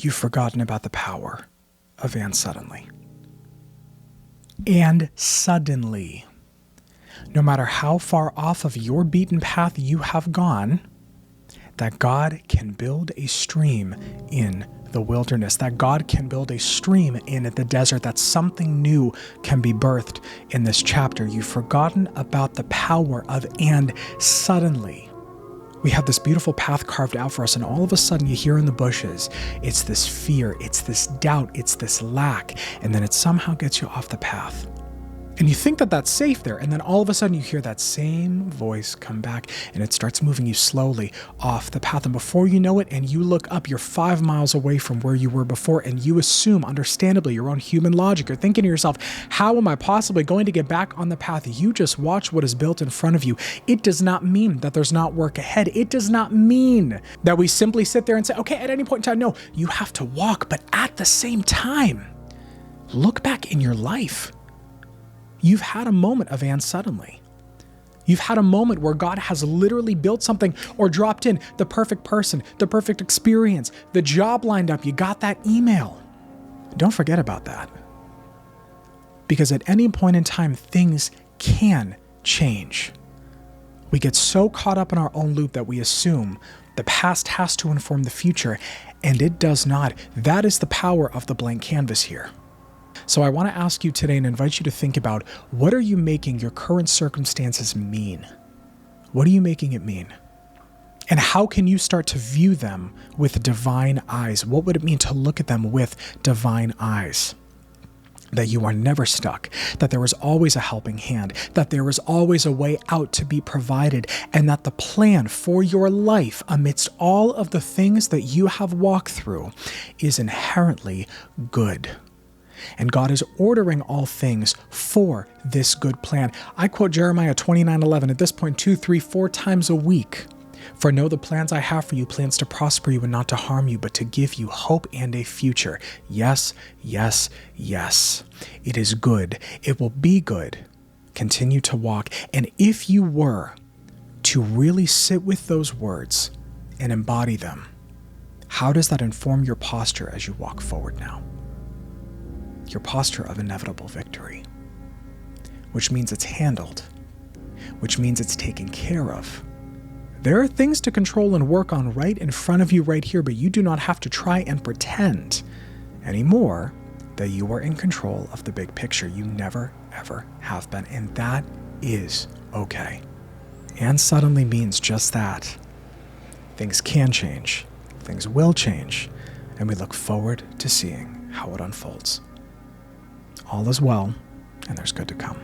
you've forgotten about the power of and suddenly. And suddenly, no matter how far off of your beaten path you have gone, that God can build a stream in the wilderness, that God can build a stream in the desert, that something new can be birthed in this chapter. You've forgotten about the power of and suddenly. We have this beautiful path carved out for us, and all of a sudden you hear in the bushes, it's this fear, it's this doubt, it's this lack, and then it somehow gets you off the path. And you think that that's safe there, and then all of a sudden you hear that same voice come back, and it starts moving you slowly off the path. And before you know it, and you look up, you're 5 miles away from where you were before, and you assume, understandably, your own human logic. You're thinking to yourself, how am I possibly going to get back on the path? You just watch what is built in front of you. It does not mean that there's not work ahead. It does not mean that we simply sit there and say, okay, at any point in time, no, you have to walk. But at the same time, look back in your life. You've had a moment of and suddenly. You've had a moment where God has literally built something or dropped in the perfect person, the perfect experience, the job lined up. You got that email. Don't forget about that. Because at any point in time, things can change. We get so caught up in our own loop that we assume the past has to inform the future, and it does not. That is the power of the blank canvas here. So I want to ask you today and invite you to think about, what are you making your current circumstances mean? What are you making it mean? And how can you start to view them with divine eyes? What would it mean to look at them with divine eyes? That you are never stuck, that there is always a helping hand, that there is always a way out to be provided, and that the plan for your life amidst all of the things that you have walked through is inherently good. And God is ordering all things for this good plan. I quote Jeremiah 29:11 at this point 2, 3, 4 times a week. For I know the plans I have for you, plans to prosper you and not to harm you, but to give you hope and a future. Yes, yes, yes. It is good. It will be good. Continue to walk. And if you were to really sit with those words and embody them, how does that inform your posture as you walk forward now? Your posture of inevitable victory, which means it's handled, which means it's taken care of. There are things to control and work on right in front of you right here, but you do not have to try and pretend anymore that you are in control of the big picture. You never, ever have been, and that is okay. And suddenly means just that. Things can change, things will change, and we look forward to seeing how it unfolds. All is well, and there's good to come.